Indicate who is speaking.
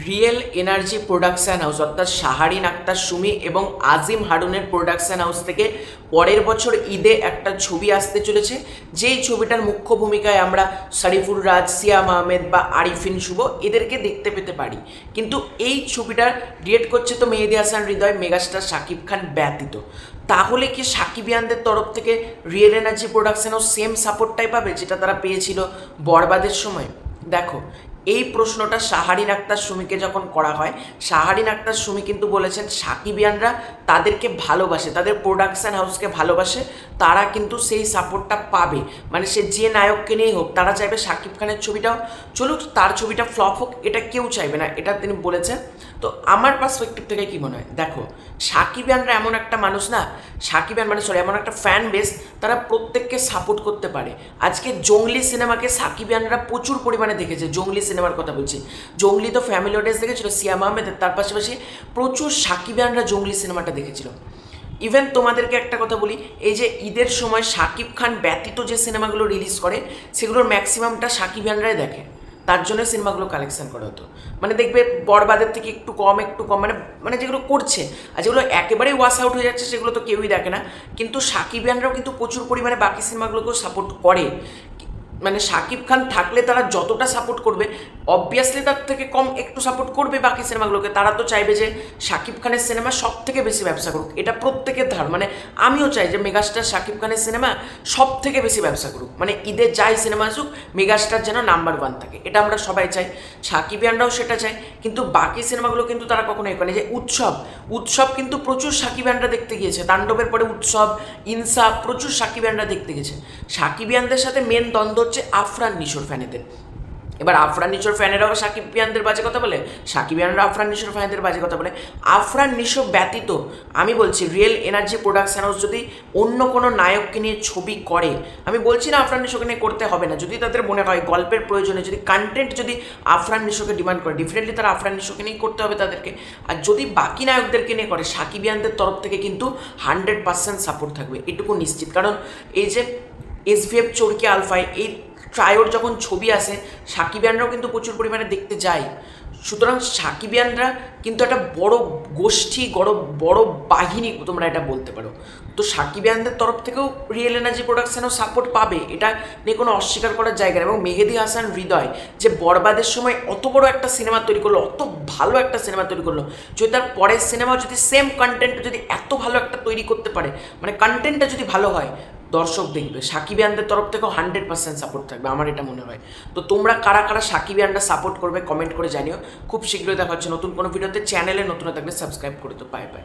Speaker 1: Real energy production house অর্থাৎ শাহারিন আক্তার সুমি এবং আজিম হারুনের প্রোডাকশান হাউস থেকে পরের বছর ঈদে একটা ছবি আসতে চলেছে, যেই ছবিটার মুখ্য ভূমিকায় আমরা শরীফুল রাজ, সিয়াম আহমেদ বা আরিফিন শুভ এদেরকে দেখতে পেতে পারি। কিন্তু এই ছবিটার ডিরেক্ট করছে তো মেহেদী হাসান হৃদয়, মেগাস্টার শাকিব খান ব্যতীত। তাহলে কি সাকিবিয়ানদের তরফ থেকে real energy production house same সাপোর্টটাই পাবে যেটা তারা পেয়েছিল বরবাদের সময়? দেখো, এই প্রশ্নটা শাহারিন আক্তার সুমিকে যখন করা হয়, শাহারিন আক্তার সুমি কিন্তু বলেছেন সাকিবিয়ানরা তাদেরকে ভালোবাসে, তাদের প্রোডাকশান হাউসকে ভালোবাসে, তারা কিন্তু সেই সাপোর্টটা পাবে। মানে সে যে নায়ককে নিয়েই হোক, তারা চাইবে শাকিব খানের ছবিটাও চলুক, তার ছবিটা ফ্লপ হোক, এটা কেউ চাইবে না, এটা তিনি বলেছেন। তো আমার পার্সপেক্টিভ থেকে কী মনে হয়, দেখো সাকিবিয়ানরা এমন একটা মানুষ না, সাকিবিয়ান মানে এমন একটা ফ্যান বেস, তারা প্রত্যেককে সাপোর্ট করতে পারে। আজকে জঙ্গলি সিনেমাকে সাকিবিয়ানরা প্রচুর পরিমাণে দেখেছে, জঙ্গলি সিনেমার কথা বলছি, জঙ্গলি তো ফ্যামিলি অডিয়েন্স দেখেছিল সিয়াম আহমেদের, তার পাশাপাশি প্রচুর সাকিবিয়ানরা জঙ্গলি সিনেমাটা দেখেছিল। ইভেন তোমাদেরকে একটা কথা বলি, এই যে ঈদের সময় শাকিব খান ব্যতীত যে সিনেমাগুলো রিলিজ করে সেগুলোর ম্যাক্সিমামটা সাকিবিয়ানরাই দেখে, তার জন্য সিনেমাগুলো কালেকশন করা হতো। মানে দেখবে বরবাদের থেকে একটু কম মানে মানে যেগুলো করছে আর যেগুলো একেবারেই ওয়াশ আউট হয়ে যাচ্ছে সেগুলো তো কেউই দেখে না। কিন্তু সাকিবিয়ানরাও কিন্তু প্রচুর পরিমাণে বাকি সিনেমাগুলোকেও সাপোর্ট করে। মানে শাকিব খান থাকলে তারা যতটা সাপোর্ট করবে, অবভিয়াসলি তার থেকে কম একটু সাপোর্ট করবে বাকি সিনেমাগুলোকে। তারা তো চাইবে যে শাকিব খানের সিনেমা সব থেকে বেশি ব্যবসা করুক, এটা প্রত্যেকের ধার। মানে আমিও চাই যে মেগাস্টার শাকিব খানের সিনেমা সব থেকে বেশি ব্যবসা করুক, মানে ঈদের যাই সিনেমা আসুক মেগাস্টার যেন নাম্বার 1 থাকে, এটা আমরা সবাই চাই, সাকিবিয়ানরাও সেটা চায়। কিন্তু বাকি সিনেমাগুলো কিন্তু তারা কখনো এখানে যে উৎসব কিন্তু প্রচুর সাকিবিয়ানরা দেখতে গিয়েছে, তাণ্ডবের পরে উৎসব, ইনসাফ প্রচুর সাকিবিয়ানরা দেখতে গেছে। সাকিবিয়ানদের সাথে মেন দ্বন্দ্ব হচ্ছে আফরান নিশোর ফ্যানেদের। এবার আফরান নিশোর ফ্যানেরাও সাকিবিয়ানদের বাজে কথা বলে, সাকিবিয়ানরা আফরান নিশোর ফ্যানদের বাজে কথা বলে। আফরান নিশো ব্যতীত আমি বলছি রিয়েল এনার্জি প্রোডাকশন হাউস যদি অন্য কোনো নায়ককে নিয়ে ছবি করে, আমি বলছি না আফরান নিশোকে নিয়ে করতে হবে না, যদি তাদের মনে হয় গল্পের প্রয়োজনে, যদি কন্টেন্ট যদি আফরান নিশোকে ডিমান্ড করে, ডেফিনেটলি তারা আফরান নিশোকে নিয়েই করতে হবে তাদেরকে। আর যদি বাকি নায়কদেরকে নিয়ে করে, সাকিবিয়ানদের তরফ থেকে কিন্তু 100% সাপোর্ট থাকবে, এটুকু নিশ্চিত। কারণ এই যে SVF চরকি আলফাই এই ট্রায়োর যখন ছবি আসে, সাকিবিয়ানরাও কিন্তু প্রচুর পরিমাণে দেখতে যায়। সুতরাং সাকিবিয়ানরা কিন্তু একটা বড় গোষ্ঠী, বড় বাহিনী তোমরা এটা বলতে পারো। তো সাকিবিয়ানদের তরফ থেকেও রিয়েল এনার্জি প্রোডাকশানও সাপোর্ট পাবে, এটা নিয়ে কোনো অস্বীকার করার জায়গা নেই। এবং মেহেদী হাসান হৃদয় যে বরবাদের সময় অত বড় একটা সিনেমা তৈরি করলো, অত ভালো একটা সিনেমা তৈরি করলো, যদি তার পরের সিনেমা যদি সেম কন্টেন্ট যদি এত ভালো একটা তৈরি করতে পারে, মানে কন্টেন্টটা যদি ভালো হয়, দর্শক দেখবে, সাকিবিয়ানদের তরফ থেকেও 100% সাপোর্ট থাকবে, আমার এটা মনে হয়। তো তোমরা কারা কারা সাকিবিয়ানরা সাপোর্ট করবে কমেন্ট করে জানিও। খুব শীঘ্রই দেখা হচ্ছে নতুন কোনো ভিডিওতে। চ্যানেলে নতুন থাকলে সাবস্ক্রাইব করে তো। Bye bye.